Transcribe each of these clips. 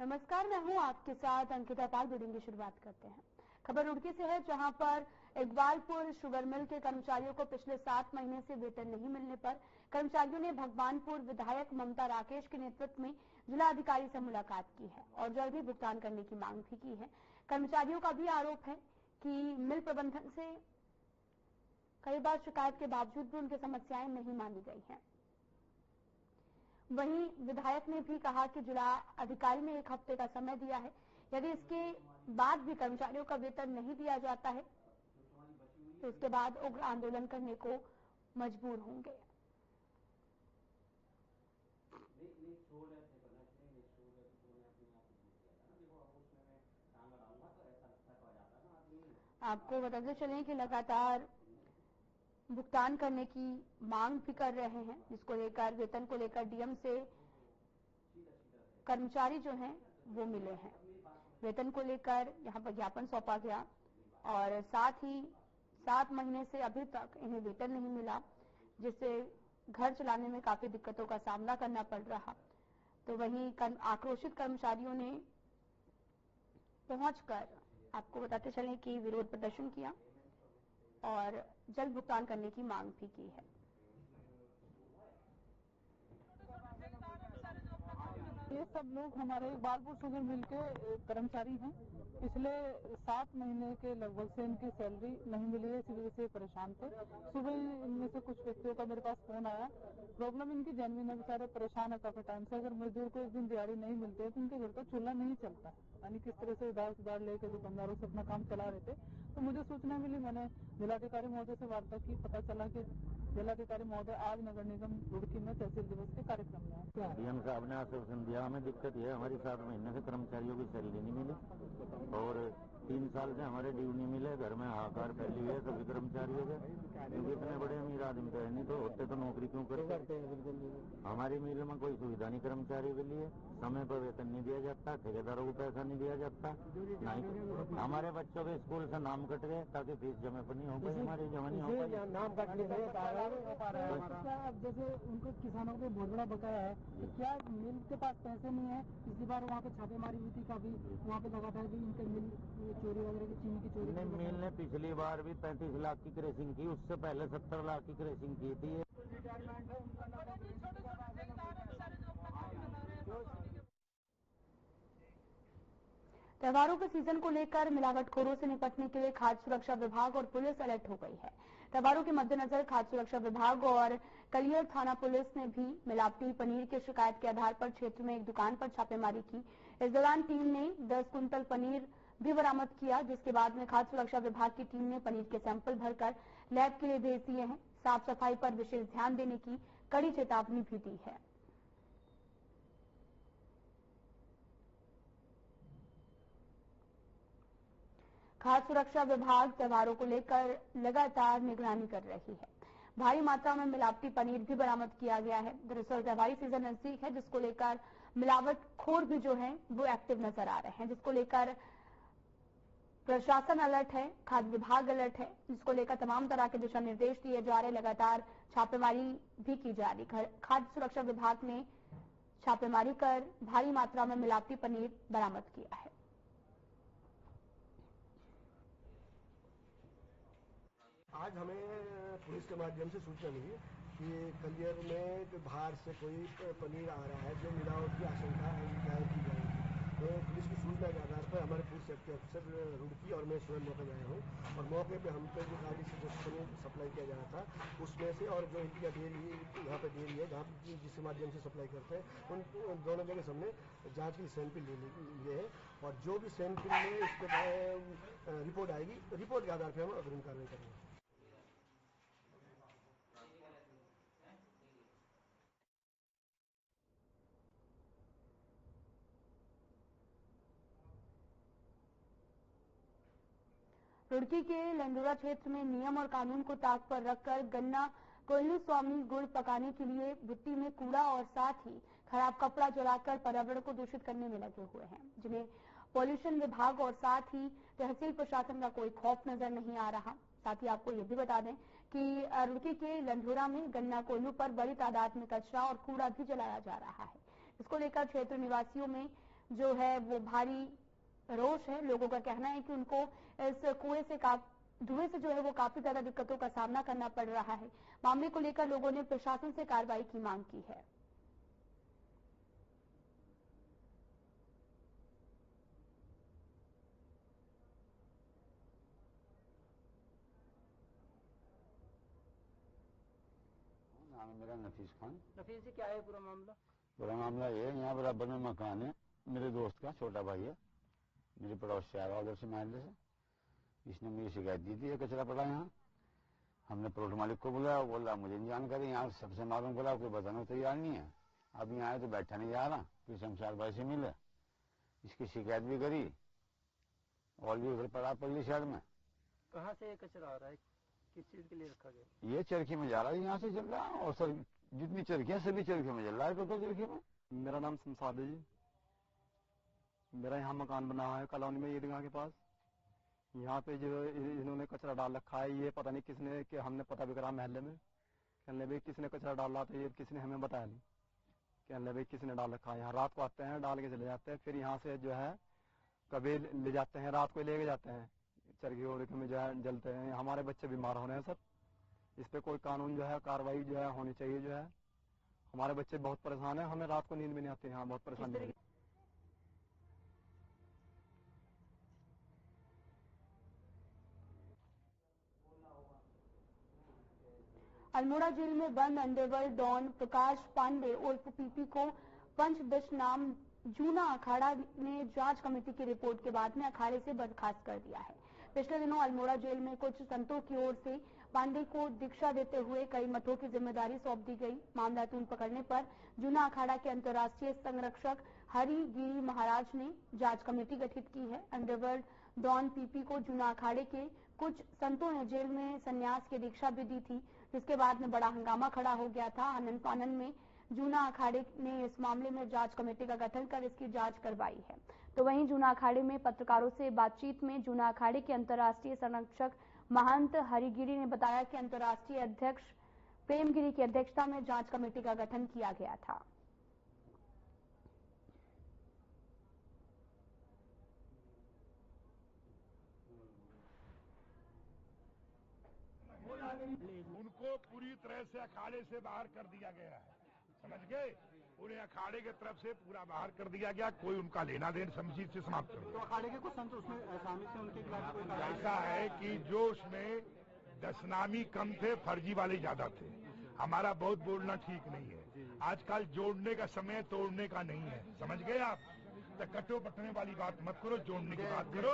नमस्कार, मैं हूं आपके साथ अंकिता पाल। बुलेटिन की शुरुआत करते हैं। खबर रुड़की से है, जहां पर इकबालपुर शुगर मिल के कर्मचारियों को पिछले 7 महीने से वेतन नहीं मिलने पर कर्मचारियों ने भगवानपुर विधायक ममता राकेश के नेतृत्व में जिला अधिकारी से मुलाकात की है और जल्द ही भुगतान करने की मांग भी की है। कर्मचारियों का भी आरोप है कि मिल प्रबंधन से कई बार शिकायत के बावजूद भी उनकी समस्याएं नहीं मानी गई हैं। वहीं विधायक ने भी कहा कि जिला अधिकारी ने 1 हफ्ते का समय दिया है, यदि इसके बाद भी कर्मचारियों का वेतन नहीं दिया जाता है तो उसके बाद उग्र आंदोलन करने को मजबूर होंगे। आपको बताते चलें कि लगातार भुगतान करने की मांग भी कर रहे हैं, जिसको लेकर वेतन को लेकर डीएम से कर्मचारी जो हैं वो मिले हैं। वेतन को लेकर यहां पर ज्ञापन सौंपा गया और साथ ही 7 महीने से अभी तक इन्हें वेतन नहीं मिला, जिससे घर चलाने में काफी दिक्कतों का सामना करना पड़ रहा। तो वहीं आक्रोशित कर्मचारियों ने पहुंचकर आपको बताते चलें कि विरोध प्रदर्शन किया और जल्द भुगतान करने की मांग भी की है। ये सब लोग हमारे इकबालपुर शुगर मिल के कर्मचारी हैं। पिछले 7 महीने के लगभग से इनकी सैलरी नहीं मिली है, इसी वजह से परेशान थे। सुबह इनमें से कुछ व्यक्तियों का मेरे पास फोन आया। प्रॉब्लम इनकी जेन्युइन है, बेचारे परेशान है काफी टाइम से। अगर मजदूर को एक दिन दिहाड़ी नहीं मिलती है तो उनके घर का चूल्हा नहीं चलता, यानी किस तरह से उधार सुधार लेकर दुकानदारों से अपना काम चला रहे थे। तो मुझे सूचना मिली, मैंने जिलाधिकारी महोदय से वार्ता की। पता चला कि जिलाधिकारी महोदय आज नगर निगम रुड़की में तहसील दिवस के कार्यक्रम में है। डीएम साहब ने आश्वासन दिया। हमें दिक्कत है, हमारी 7 महीने से कर्मचारियों की सैलरी नहीं मिली और 3 साल से हमारे ड्यू नहीं मिले। घर में हाहाकार फैली हुई है सभी कर्मचारियों के, क्योंकि इतने बड़े अमीर आदमी तो है नहीं, तो होते तो नौकरी क्यों करते। हमारी मिल में कोई सुविधा नहीं कर्मचारियों के लिए, समय पर वेतन नहीं दिया जाता, ठेकेदारों को पैसा नहीं दिया जाता, नहीं हमारे बच्चों के स्कूल से नाम कट गए ताकि फीस जमा पर नहीं हो पाई, हमारी जमा नहीं हो पाई। नाम कटने जैसे उनको किसानों को बहुत बड़ा बकाया है, तो क्या मिल के पास पैसे नहीं है? पिछली बार वहाँ पे छापेमारी हुई थी, काफी वहाँ पे लगातार भी इनके मिल चोरी वगैरह की, चीनी की चोरी। मिल ने पिछली बार भी 35 लाख की क्रैशिंग की, उससे पहले 70 लाख की क्रैशिंग की थी। त्योहारों के सीजन को लेकर मिलावटखोरों से निपटने के लिए खाद्य सुरक्षा विभाग और पुलिस अलर्ट हो गई है। त्योहारों के मद्देनजर खाद्य सुरक्षा विभाग और कलियर थाना पुलिस ने भी मिलावटी पनीर की शिकायत के आधार पर क्षेत्र में एक दुकान पर छापेमारी की। इस दौरान टीम ने 10 कुंटल पनीर भी बरामद किया, जिसके बाद में खाद्य सुरक्षा विभाग की टीम ने पनीर के सैंपल भरकर लैब के लिए भेज दिए हैं। साफ सफाई पर विशेष ध्यान देने की कड़ी चेतावनी भी दी है। खाद्य सुरक्षा विभाग त्योहारों को लेकर लगातार निगरानी कर रही है। भारी मात्रा में मिलावटी पनीर भी बरामद किया गया है। दरअसल त्योहारी सीजन नजदीक है, जिसको लेकर मिलावटखोर भी जो हैं वो एक्टिव नजर आ रहे हैं, जिसको लेकर प्रशासन अलर्ट है, खाद्य विभाग अलर्ट है, जिसको लेकर तमाम तरह के दिशा निर्देश दिए जा रहे। लगातार छापेमारी भी की जा रही। खाद्य सुरक्षा विभाग ने छापेमारी कर भारी मात्रा में मिलावटी पनीर बरामद किया है। आज हमें पुलिस के माध्यम से सूचना मिली कि कलियर में बाहर से कोई पनीर आ रहा है जो मिलावट की आशंका जाहिर की जाएगी। तो पुलिस की सूचना के आधार पर हमारे फूड सेफ्टी ऑफिसर रुड़की और मैं स्वयं मौके में आया हूँ और मौके पे हम पे जो गाड़ी से जो पनीर सप्लाई किया जा रहा था उसमें से, और जो इंडिया डेयरी यहाँ पे डेयरी है जहाँ जिसके माध्यम से सप्लाई करते हैं, उन दोनों जगह से हमने जाँच की सैंपल लिए है और जो भी सैंपल में इसके रिपोर्ट आएगी, रिपोर्ट के आधार पर हम अग्रिम कार्रवाई करेंगे। रुड़की के लंडोरा क्षेत्र में नियम और कानून को ताक पर रखकर गन्ना कोयलू स्वामी गुड़ पकाने के लिए भट्टी में कूड़ा और साथ ही खराब कपड़ा जलाकर पर्यावरण को दूषित करने में लगे हुए हैं, जिन्हें पॉल्यूशन विभाग और साथ ही तहसील प्रशासन का कोई खौफ नजर नहीं आ रहा। साथ ही आपको ये भी बता दें कि रुड़की के लंडोरा में गन्ना कोयलू पर बड़ी तादाद में कचरा और कूड़ा भी जलाया जा रहा है। इसको लेकर क्षेत्र निवासियों में जो है वो भारी रोष है। लोगों का कहना है कि उनको इस कुएं से धुएं से जो है वो काफी ज्यादा दिक्कतों का सामना करना पड़ रहा है। मामले को लेकर लोगों ने प्रशासन से कार्रवाई की मांग की है। नाम है मेरा नफीस खान। नफीस जी, क्या है पूरा मामला? पूरा मामला ये है, यहाँ बराबर में मकान है, मेरे दोस्त का छोटा भाई है, मेरे पड़ोस से आया उधर से महल्ले से। इसने मुझे शिकायत दी थी, ये कचरा पड़ा यहाँ। हमने प्लॉट मालिक को बुलाया, बोला मुझे नहीं जानकारी, यहाँ सबसे मालूम करा, कोई बताने को तैयार नहीं है। अब यहाँ आए तो बैठा नहीं जा रहा, फिर शमशाद भाई से मिले, इसकी शिकायत भी करी और भी उधर पड़ा पल्ली शहर में। कहाँ से ये कचरा आ रहा है, किस चीज के लिए रखा गया? ये चरखी में जा रहा है, यहाँ से चल रहा है, और सर जितनी चरखियां सभी चरखी में चल रहा है, टोटल चरखी में। मेरा नाम शमशाद है जी। मेरा यहाँ मकान बना हुआ है कॉलोनी में ईदगाह के पास। यहाँ पे जो इन्होंने कचरा डाल रखा है, ये पता नहीं किसने, कि हमने पता भी करा महल्ले में, कहने भाई किसने कचरा डाल रहा था, ये किसी ने हमें बताया नहीं। कहने भाई किसने डाल रखा है, यहाँ रात को आते हैं, डाल के चले जाते हैं, फिर यहाँ से जो है कभी ले जाते हैं, रात को लेके जाते हैं, चरखी उरखी में जो है जलते हैं। हमारे बच्चे बीमार हो रहे हैं सर, इस पे कोई कानून जो है कार्रवाई जो है होनी चाहिए। जो है हमारे बच्चे बहुत परेशान है, हमें रात को नींद भी नहीं आती है, यहाँ बहुत परेशानी है। अल्मोड़ा जेल में बंद अंडरवर्ल्ड डॉन प्रकाश पांडे उर्फ पीपी को पंचदश नाम जूना अखाड़ा ने जांच कमेटी की रिपोर्ट के बाद में अखाड़े से बर्खास्त कर दिया है। पिछले दिनों अल्मोड़ा जेल में कुछ संतों की ओर से पांडे को दीक्षा देते हुए कई मठों की जिम्मेदारी सौंप दी गई। मामला तूल पकड़ने पर जूना अखाड़ा के अंतर्राष्ट्रीय संरक्षक हरिगिरी महाराज ने जांच कमेटी गठित की है। अंडरवर्ल्ड डॉन पीपी को जूना अखाड़े के कुछ संतों ने जेल में संन्यास की दीक्षा भी दी थी, जिसके बाद में बड़ा हंगामा खड़ा हो गया था। आनंद फानन में जूना अखाड़े ने इस मामले में जांच कमेटी का गठन कर इसकी जांच करवाई है। तो वहीं जूना अखाड़े में पत्रकारों से बातचीत में जूना अखाड़े के अंतर्राष्ट्रीय संरक्षक महंत हरिगिरी ने बताया कि अंतर्राष्ट्रीय अध्यक्ष प्रेमगिरी की अध्यक्षता में जांच कमेटी का गठन किया गया था। उनको पूरी तरह से अखाड़े से बाहर कर दिया गया है, समझ गए? पूरे अखाड़े के तरफ से पूरा बाहर कर दिया गया, कोई उनका लेना देन समझी से समाप्त कर दिया। तो अखाड़े के कुछ संत उसमें शामिल थे, उनके खिलाफ कोई कार्रवाई? ऐसा है कि जो उसमें दशनामी कम थे, फर्जी वाले ज्यादा थे। हमारा बहुत बोलना ठीक नहीं है। आजकल जोड़ने का समय तोड़ने का नहीं है, समझ गए आप? तो कटो बटने वाली बात मत करो, जोड़ने की बात करो।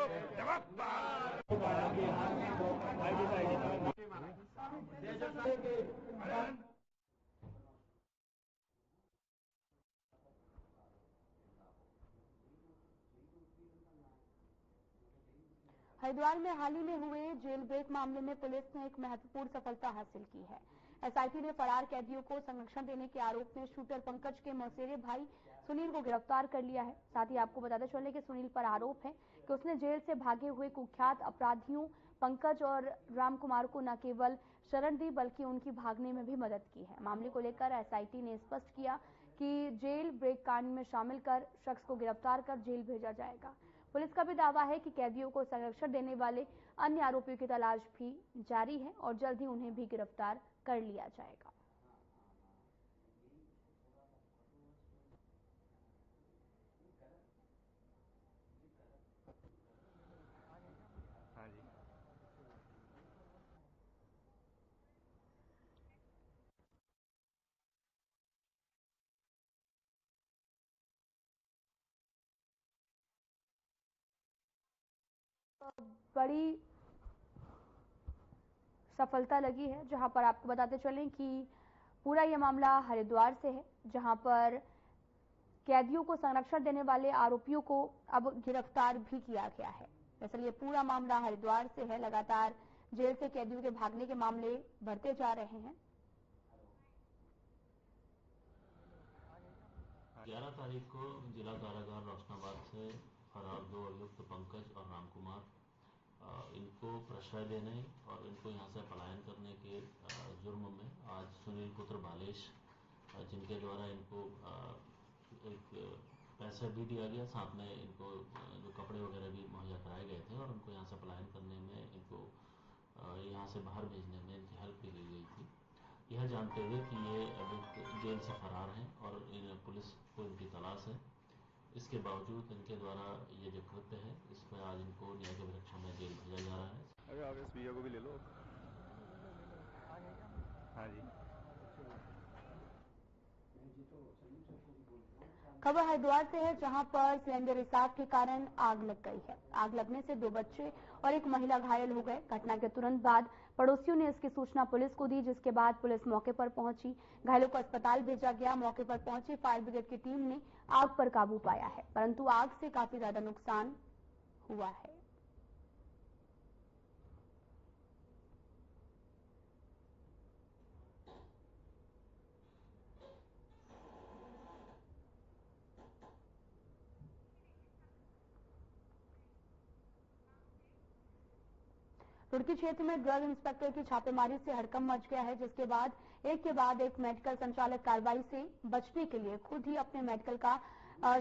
हरिद्वार में हाल ही में हुए जेल ब्रेक मामले में पुलिस ने एक महत्वपूर्ण सफलता हासिल की है। एसआईटी ने फरार कैदियों को संरक्षण देने के आरोप में शूटर पंकज के मौसेरे भाई सुनील को गिरफ्तार कर लिया है। साथ ही आपको बताते चले कि सुनील पर आरोप है कि उसने जेल से भागे हुए कुख्यात अपराधियों पंकज और राम कुमार को न केवल शरण दी बल्कि उनकी भागने में भी मदद की है। मामले को लेकर एसआईटी ने स्पष्ट किया कि जेल ब्रेक कांड में शामिल कर शख्स को गिरफ्तार कर जेल भेजा जाएगा। पुलिस का भी दावा है कि कैदियों को संरक्षण देने वाले अन्य आरोपियों की तलाश भी जारी है और जल्द ही उन्हें भी गिरफ्तार कर लिया जाएगा। बड़ी सफलता लगी है, जहां पर आपको बताते चलें कि पूरा यह मामला हरिद्वार से है, जहां पर कैदियों को संरक्षण देने वाले आरोपियों को अब गिरफ्तार भी किया गया है। दरअसल ये पूरा मामला हरिद्वार से है। लगातार जेल से कैदियों के भागने के मामले बढ़ते जा रहे हैं। 11 तारीख को जिला कारागार रोशनाबाद से फरार 2 अभियुक्त पंकज और रामकुमार, इनको प्रश्रय देने और इनको यहां से पलायन करने के जुर्म में आज सुनील पुत्र बालेश, जिनके द्वारा इनको एक पैसा भी दिया गया, साथ में इनको जो कपड़े वगैरह भी मुहैया कराए गए थे और उनको यहाँ से पलायन करने में, इनको यहाँ से बाहर भेजने में इनकी हेल्प भी की गई थी। यह जानते हुए कि ये अभी जेल से फरार हैं और पुलिस को इनकी तलाश है, इसके बावजूद इनके द्वारा ये जो कृत्य है, इस पर आज इनको न्याय की रक्षा में जेल भेजा जा रहा है। अरे आप इस भैया को भी ले लो। हाँ जी। खबर हरिद्वार से है, जहां पर सिलेंडर रिसाव के कारण आग लग गई है। आग लगने से 2 बच्चे और एक महिला घायल हो गए। घटना के तुरंत बाद पड़ोसियों ने इसकी सूचना पुलिस को दी, जिसके बाद पुलिस मौके पर पहुंची। घायलों को अस्पताल भेजा गया। मौके पर पहुंची फायर ब्रिगेड की टीम ने आग पर काबू पाया है, परंतु आग से काफी ज्यादा नुकसान हुआ है। रुड़की क्षेत्र में ड्रग इंस्पेक्टर की छापेमारी से हड़कंप मच गया है, जिसके बाद एक मेडिकल संचालक कार्रवाई से बचने के लिए खुद ही अपने मेडिकल का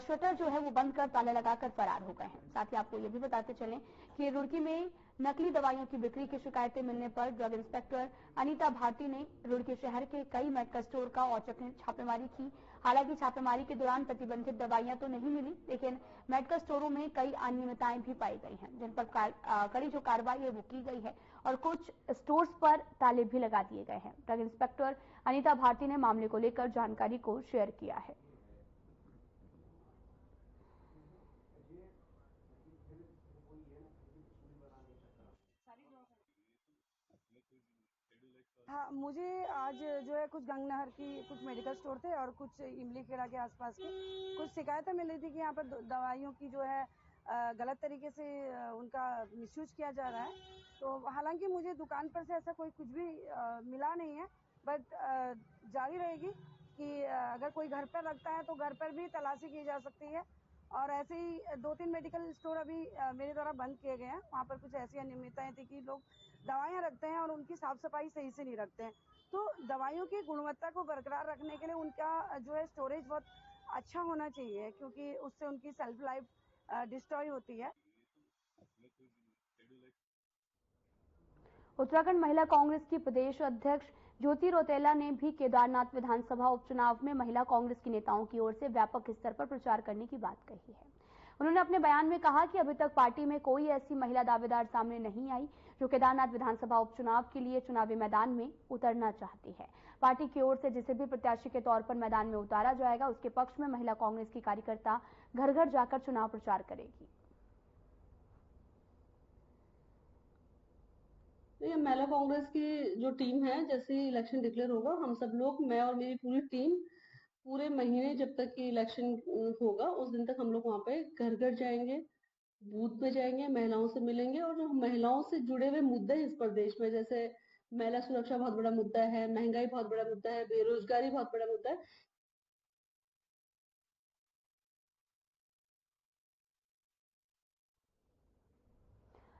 शटर जो है वो बंद कर ताला लगाकर फरार हो गए हैं। साथ ही आपको ये भी बताते चलें कि रुड़की में नकली दवाइयों की बिक्री की शिकायतें मिलने पर ड्रग इंस्पेक्टर अनीता भारती ने रुड़की शहर के कई मेडिकल स्टोर का औचक छापेमारी की। हालांकि छापेमारी के दौरान प्रतिबंधित दवाइयां तो नहीं मिली, लेकिन मेडिकल स्टोरों में कई अनियमितताएं भी पाई गई हैं, जिन पर कड़ी जो कार्रवाई है वो की गई है और कुछ स्टोर्स पर ताले भी लगा दिए गए हैं। ड्रग इंस्पेक्टर अनीता भारती ने मामले को लेकर जानकारी को शेयर किया है। हाँ, मुझे आज जो है कुछ गंगनहर की कुछ मेडिकल स्टोर थे और कुछ इमली खेड़ा के आसपास के कुछ शिकायतें मिल रही थी कि यहाँ पर दवाइयों की जो है गलत तरीके से उनका मिसयूज किया जा रहा है। तो हालांकि मुझे दुकान पर से ऐसा कुछ भी मिला नहीं है, बट जारी रहेगी कि अगर कोई घर पर रखता है तो घर पर भी तलाशी की जा सकती है। और ऐसे ही 2-3 मेडिकल स्टोर अभी मेरे द्वारा बंद किए गए हैं। वहाँ पर कुछ ऐसी अनियमितताएं थी कि लोग दवाइयाँ रखते हैं और उनकी साफ सफाई सही से नहीं रखते हैं। तो दवाइयों की गुणवत्ता को बरकरार रखने के लिए उनका जो है स्टोरेज बहुत अच्छा होना चाहिए, क्योंकि उससे उनकी सेल्फ लाइफ डिस्ट्रॉय होती है। उत्तराखंड महिला कांग्रेस की प्रदेश अध्यक्ष ज्योति रौतेला ने भी केदारनाथ विधानसभा उपचुनाव में महिला कांग्रेस के नेताओं की ओर से व्यापक स्तर पर प्रचार करने की बात कही है। उन्होंने अपने बयान में कहा कि अभी तक पार्टी में कोई ऐसी महिला दावेदार सामने नहीं आई जो केदारनाथ विधानसभा उपचुनाव के लिए चुनावी मैदान में उतरना चाहती है। पार्टी की ओर से जिसे भी प्रत्याशी के तौर पर मैदान में उतारा जाएगा, उसके पक्ष में महिला कांग्रेस की कार्यकर्ता घर घर जाकर चुनाव प्रचार करेगी। ये महिला कांग्रेस की जो टीम है, जैसे ही इलेक्शन डिक्लेयर होगा, हम सब लोग, मैं और मेरी पूरी टीम, पूरे महीने जब तक कि इलेक्शन होगा उस दिन तक हम लोग वहाँ पे घर घर जाएंगे, बूथ पे जाएंगे, महिलाओं से मिलेंगे और जो महिलाओं से जुड़े हुए मुद्दे इस प्रदेश में, जैसे महिला सुरक्षा बहुत बड़ा मुद्दा है, महंगाई बहुत बड़ा मुद्दा है, बेरोजगारी बहुत बड़ा मुद्दा है।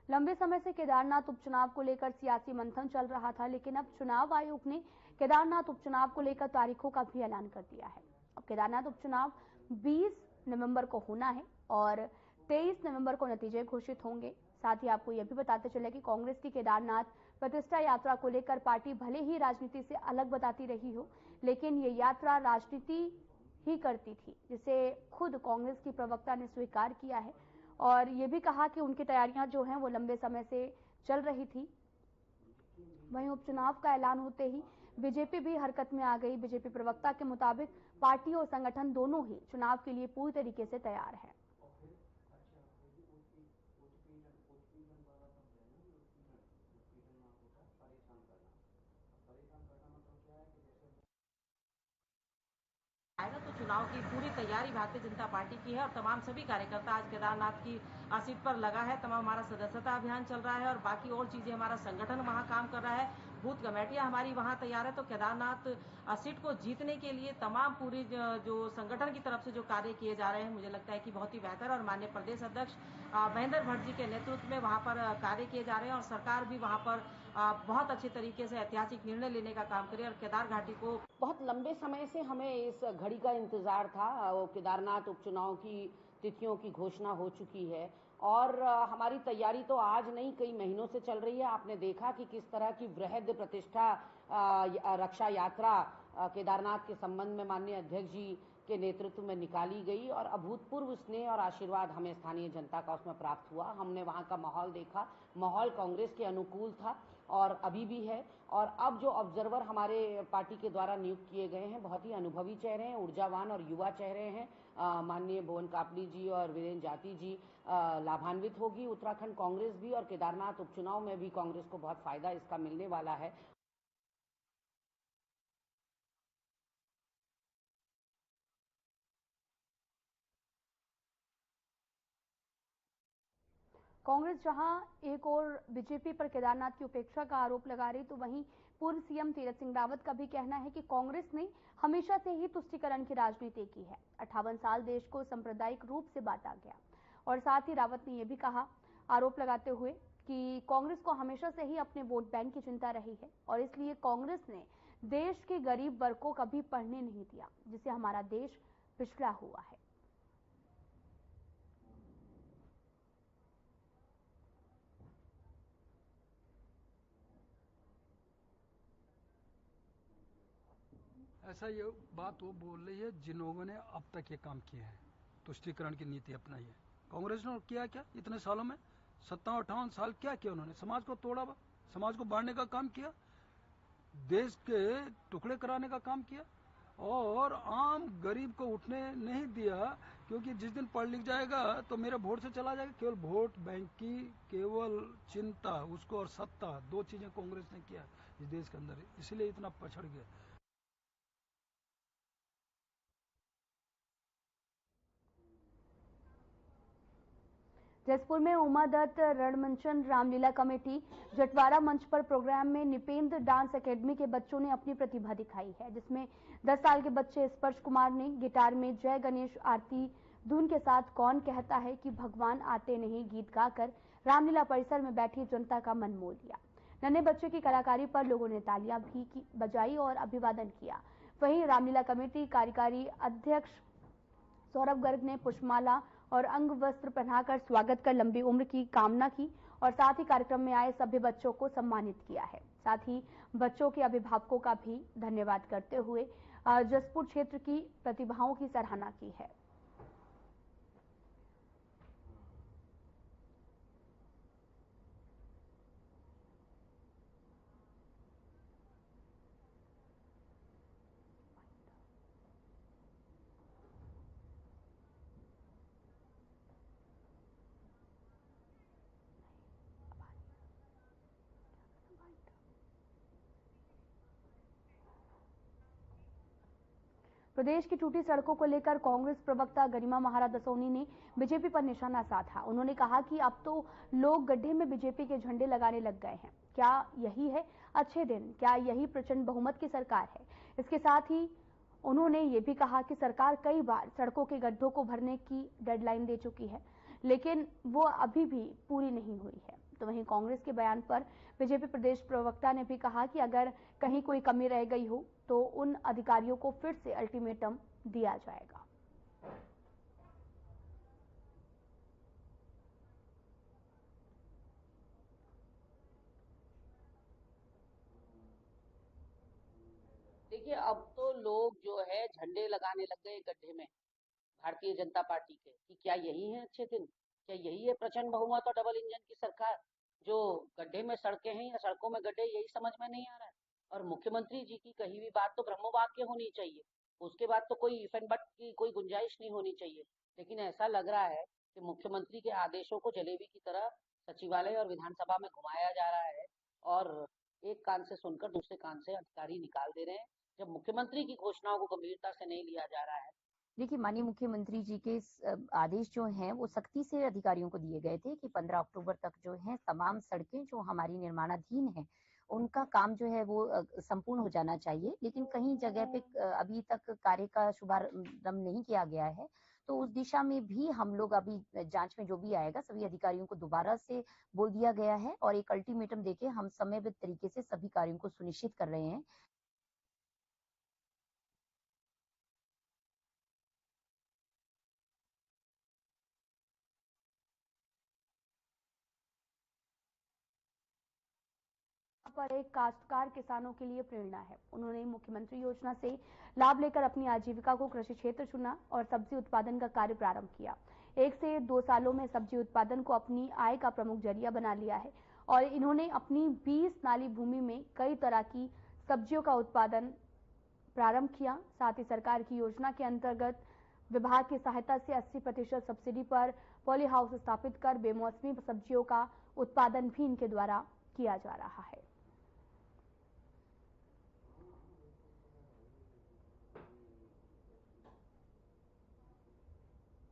लंबे समय से केदारनाथ उपचुनाव को लेकर सियासी मंथन चल रहा था, लेकिन अब चुनाव आयोग ने केदारनाथ उपचुनाव को लेकर तारीखों का भी ऐलान कर दिया है। अब केदारनाथ उपचुनाव 20 नवंबर को होना है और 23 नवंबर को नतीजे घोषित होंगे। साथ ही आपको यह भी बताते चले कि कांग्रेस की केदारनाथ प्रतिष्ठा यात्रा को लेकर पार्टी भले ही राजनीति से अलग बताती रही हो, लेकिन ये यात्रा राजनीति ही करती थी, जिसे खुद कांग्रेस की प्रवक्ता ने स्वीकार किया है और ये भी कहा कि उनकी तैयारियां जो हैं वो लंबे समय से चल रही थी। वहीं उपचुनाव का ऐलान होते ही बीजेपी भी हरकत में आ गई। बीजेपी प्रवक्ता के मुताबिक पार्टी और संगठन दोनों ही चुनाव के लिए पूरी तरीके से तैयार है। तो चुनाव की पूरी तैयारी भारतीय जनता पार्टी की है और तमाम सभी कार्यकर्ता आज केदारनाथ की सीट पर लगा है। तमाम हमारा सदस्यता अभियान चल रहा है और बाकी और चीजें, हमारा संगठन वहां काम कर रहा है। बूथ कमेटियां हमारी वहां तैयार है। तो केदारनाथ सीट को जीतने के लिए तमाम पूरी जो संगठन की तरफ से जो कार्य किए जा रहे हैं, मुझे लगता है कि बहुत ही बेहतर, और माननीय प्रदेश अध्यक्ष महेंद्र भट्ट जी के नेतृत्व में वहां पर कार्य किए जा रहे हैं और सरकार भी वहां पर बहुत अच्छे तरीके से ऐतिहासिक निर्णय लेने का काम करे। और केदार घाटी को बहुत लंबे समय से हमें इस घड़ी का इंतजार था। वो केदारनाथ उपचुनाव की तिथियों की घोषणा हो चुकी है और हमारी तैयारी तो आज नहीं, कई महीनों से चल रही है। आपने देखा कि किस तरह की वृहद प्रतिष्ठा रक्षा यात्रा केदारनाथ के संबंध में माननीय अध्यक्ष जी के नेतृत्व में निकाली गई और अभूतपूर्व स्नेह और आशीर्वाद हमें स्थानीय जनता का उसमें प्राप्त हुआ। हमने वहां का माहौल देखा, माहौल कांग्रेस के अनुकूल था और अभी भी है। और अब जो ऑब्जर्वर हमारे पार्टी के द्वारा नियुक्त किए गए हैं, बहुत ही अनुभवी चेहरे हैं, ऊर्जावान और युवा चेहरे हैं। माननीय भुवन कापड़ी जी और वीरेंद्र जाती जी लाभान्वित होगी उत्तराखंड कांग्रेस भी, और केदारनाथ उपचुनाव में भी कांग्रेस को बहुत फायदा इसका मिलने वाला है। कांग्रेस जहां एक और बीजेपी पर केदारनाथ की उपेक्षा का आरोप लगा रही, तो वहीं पूर्व सीएम तीरथ सिंह रावत का भी कहना है कि कांग्रेस ने हमेशा से ही तुष्टीकरण की राजनीति की है। 58 साल देश को सांप्रदायिक रूप से बांटा गया। और साथ ही रावत ने यह भी कहा, आरोप लगाते हुए, कि कांग्रेस को हमेशा से ही अपने वोट बैंक की चिंता रही है और इसलिए कांग्रेस ने देश के गरीब वर्ग को कभी पढ़ने नहीं दिया, जिससे हमारा देश पिछड़ा हुआ है। ऐसा ये बात वो बोल रही है जिन्होंने ने अब तक ये काम किए हैं, तुष्टीकरण की नीति अपनाई है। कांग्रेस ने किया क्या इतने सालों में? 57-58 साल क्या किया उन्होंने? समाज को तोड़ा, समाज को बांटने का काम किया, देश के टुकड़े कराने का काम किया और आम गरीब को उठने नहीं दिया, क्योंकि जिस दिन पढ़ लिख जाएगा तो मेरे वोट से चला जाएगा। केवल वोट बैंक की केवल चिंता, उसको और सत्ता, दो चीजें कांग्रेस ने किया इस देश के अंदर, इसलिए इतना पछड़ गया। जसपुर में उमा दत्त रणमंचन रामलीला कमेटी जटवारा मंच पर प्रोग्राम में निपेंद्र डांस एकेडमी के बच्चों ने अपनी प्रतिभा दिखाई है, जिसमें 10 साल के बच्चे स्पर्श कुमार ने गिटार में जय गणेश आरती धुन के साथ कौन कहता है कि भगवान आते नहीं गीत गाकर रामलीला परिसर में बैठी जनता का मन मोह लिया। नन्हे बच्चे की कलाकारी पर लोगों ने तालियां भी बजाई और अभिवादन किया। वहीं रामलीला कमेटी कार्यकारी अध्यक्ष सौरभ गर्ग ने पुष्पमाला और अंग वस्त्र पहनाकर स्वागत कर लंबी उम्र की कामना की और साथ ही कार्यक्रम में आए सभी बच्चों को सम्मानित किया है। साथ ही बच्चों के अभिभावकों का भी धन्यवाद करते हुए जसपुर क्षेत्र की प्रतिभाओं की सराहना की है। प्रदेश की टूटी सड़कों को लेकर कांग्रेस प्रवक्ता गरिमा महाराज दसोनी ने बीजेपी पर निशाना साधा। उन्होंने कहा कि अब तो लोग गड्ढे में बीजेपी के झंडे लगाने लग गए हैं। क्या यही है अच्छे दिन? क्या यही प्रचंड बहुमत की सरकार है? इसके साथ ही उन्होंने ये भी कहा कि सरकार कई बार सड़कों के गड्ढों को भरने की डेडलाइन दे चुकी है, लेकिन वो अभी भी पूरी नहीं हुई है। तो वहीं कांग्रेस के बयान पर बीजेपी प्रदेश प्रवक्ता ने भी कहा कि अगर कहीं कोई कमी रह गई हो तो उन अधिकारियों को फिर से अल्टीमेटम दिया जाएगा। देखिए, अब तो लोग जो है झंडे लगाने लग गए गड्ढे में भारतीय जनता पार्टी के, कि क्या यही है अच्छे दिन? क्या यही है प्रचंड बहुमत और डबल इंजन की सरकार? जो गड्ढे में सड़कें हैं या सड़कों में गड्ढे, यही समझ में नहीं आ रहा है। और मुख्यमंत्री जी की कही हुई बात तो ब्रह्मवाक्य होनी चाहिए, उसके बाद तो कोई इफ एंड बट की कोई गुंजाइश नहीं होनी चाहिए। लेकिन ऐसा लग रहा है कि मुख्यमंत्री के आदेशों को जलेबी की तरह सचिवालय और विधानसभा में घुमाया जा रहा है और एक कान से सुनकर दूसरे कान से अधिकारी निकाल दे रहे हैं, जब मुख्यमंत्री की घोषणाओं को गंभीरता से नहीं लिया जा रहा है। देखिए, माननीय मुख्यमंत्री जी के आदेश जो हैं वो सख्ती से अधिकारियों को दिए गए थे कि 15 अक्टूबर तक जो है तमाम सड़कें जो हमारी निर्माणाधीन हैं उनका काम जो है वो संपूर्ण हो जाना चाहिए, लेकिन कहीं जगह पे अभी तक कार्य का शुभारंभ नहीं किया गया है। तो उस दिशा में भी हम लोग अभी जांच में जो भी आएगा सभी अधिकारियों को दोबारा से बोल दिया गया है और एक अल्टीमेटम देके हम समयबद्ध तरीके से सभी कार्यों को सुनिश्चित कर रहे हैं। पर एक काश्तकार किसानों के लिए प्रेरणा है। उन्होंने मुख्यमंत्री योजना से लाभ लेकर अपनी आजीविका को कृषि क्षेत्र चुना और सब्जी उत्पादन का कार्य प्रारंभ किया। 1 से 2 सालों में सब्जी उत्पादन को अपनी आय का प्रमुख जरिया बना लिया है और इन्होंने अपनी 20 नाली भूमि में कई तरह की सब्जियों का उत्पादन प्रारंभ किया। साथ ही सरकार की योजना के अंतर्गत विभाग की सहायता से 80% सब्सिडी पर पॉली हाउस स्थापित कर बेमौसमी सब्जियों का उत्पादन भी इनके द्वारा किया जा रहा है।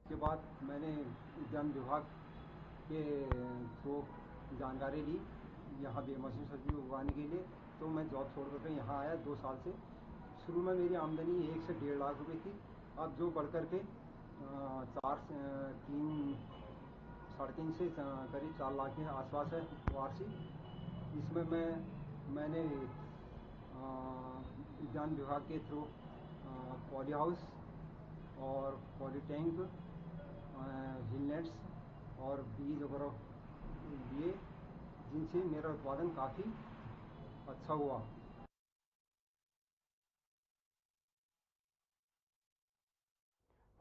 के बाद मैंने उद्यान विभाग के थ्रू जानकारी ली यहाँ बेमौसमी सब्जी उगाने के लिए, तो मैं जॉब छोड़ करके यहाँ आया 2 साल से। शुरू में मेरी आमदनी 1 से 1.5 लाख रुपए थी, अब जो बढ़ कर के 3.5 से करीब 4 लाख के आसपास है वार्षिक। इसमें मैंने उद्यान विभाग के थ्रू पॉली हाउस और पॉली टैंक, हिलनेट्स और बीज वगैरह लिए, जिनसे मेरा उत्पादन काफ़ी अच्छा हुआ।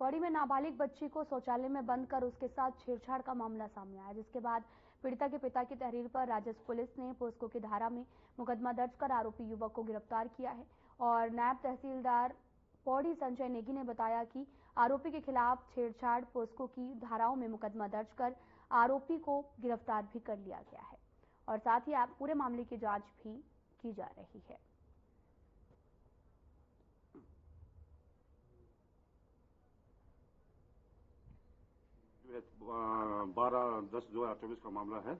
पौड़ी में नाबालिग बच्ची को शौचालय में बंद कर उसके साथ छेड़छाड़ का मामला सामने आया, जिसके बाद पीड़िता के पिता की तहरीर पर राजस्व पुलिस ने पोस्को की धारा में मुकदमा दर्ज कर आरोपी युवक को गिरफ्तार किया है। और नायब तहसीलदार पौड़ी संजय नेगी ने बताया कि आरोपी के खिलाफ छेड़छाड़ पोस्को की धाराओं में मुकदमा दर्ज कर आरोपी को गिरफ्तार भी कर लिया गया है और साथ ही पूरे मामले की जांच भी की जा रही है। जो है 12/10/2024 का मामला है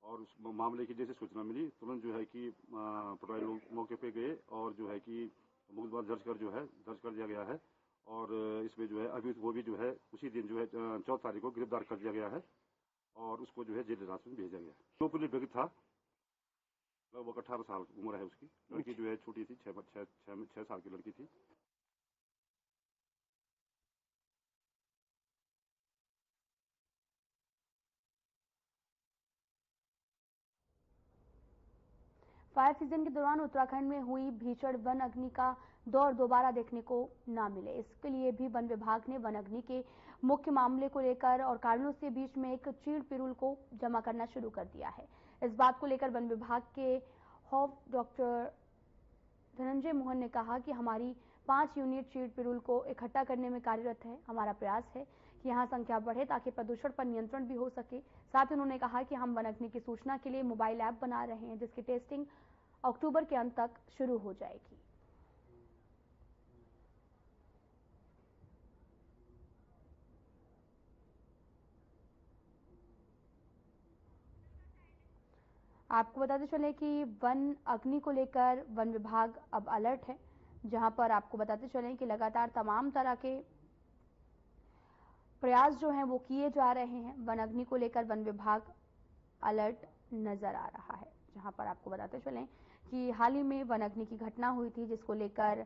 और उस मामले की जैसे सूचना मिली तुरंत जो है कि पटवारी लोग मौके पे गए और जो है कि मुकदमा दर्ज कर दिया गया है और इसमें जो है अभी वो भी जो है उसी दिन जो है 14 तारीख को गिरफ्तार कर दिया गया है और उसको जो है जेल हिरासत में भेजा गया। जो पुलिस व्यक्ति था लगभग 18 साल उम्र है उसकी, लड़की जो है छोटी थी, 6 साल की लड़की थी। फायर सीजन के दौरान उत्तराखंड में हुई भीषण वन अग्नि का दौर दोबारा देखने को न मिले, इसके लिए भी वन विभाग ने वन अग्नि के मुख्य मामले को लेकर और कारणों से बीच में एक चीड़ पिरूल को जमा करना शुरू कर दिया है। इस बात को लेकर वन विभाग के हॉफ डॉक्टर धनंजय मोहन ने कहा कि हमारी 5 यूनिट चीड़ पिरूल को इकट्ठा करने में कार्यरत है। हमारा प्रयास है कि यहाँ संख्या बढ़े ताकि प्रदूषण पर नियंत्रण भी हो सके। साथ ही उन्होंने कहा कि हम वन अग्नि की सूचना के लिए मोबाइल ऐप बना रहे हैं, जिसकी टेस्टिंग अक्टूबर के अंत तक शुरू हो जाएगी। आपको बताते चले कि वन अग्नि को लेकर वन विभाग अब अलर्ट है, जहां पर आपको बताते चले कि लगातार तमाम तरह के प्रयास जो हैं वो किए जा रहे हैं। वन अग्नि को लेकर वन विभाग अलर्ट नजर आ रहा है, जहां पर आपको बताते चलें कि हाल ही में वन अग्नि की घटना हुई थी, जिसको लेकर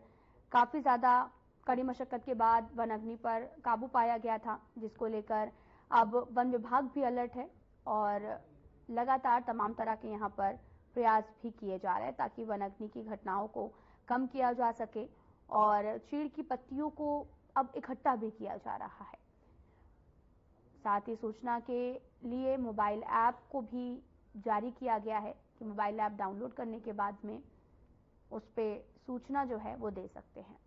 काफी ज्यादा कड़ी मशक्कत के बाद वन अग्नि पर काबू पाया गया था, जिसको लेकर अब वन विभाग भी अलर्ट है और लगातार तमाम तरह के यहाँ पर प्रयास भी किए जा रहे हैं ताकि वन अग्नि की घटनाओं को कम किया जा सके और चीड़ की पत्तियों को अब इकट्ठा भी किया जा रहा है। साथ ही सूचना के लिए मोबाइल ऐप को भी जारी किया गया है कि मोबाइल ऐप डाउनलोड करने के बाद में उस पे सूचना जो है वो दे सकते हैं।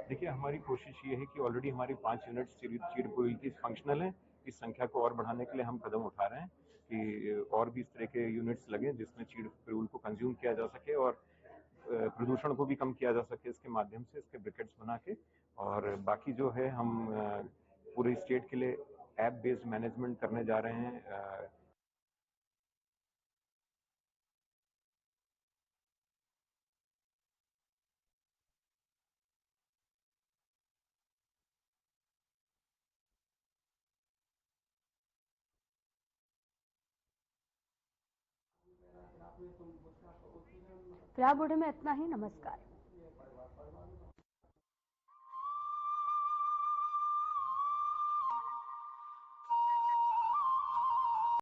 देखिए, हमारी कोशिश ये है कि ऑलरेडी हमारी 5 यूनिट्स चीड़ पिरूल की फंक्शनल हैं। इस संख्या को और बढ़ाने के लिए हम कदम उठा रहे हैं कि और भी इस तरह के यूनिट्स लगें जिसमें चीड़ पिरूल को कंज्यूम किया जा सके और प्रदूषण को भी कम किया जा सके इसके माध्यम से, इसके ब्रिकेट्स बना के। और बाकी जो है हम पूरे स्टेट के लिए ऐप बेस्ड मैनेजमेंट करने जा रहे हैं। फिलहाल बुलेटिन में इतना ही। नमस्कार।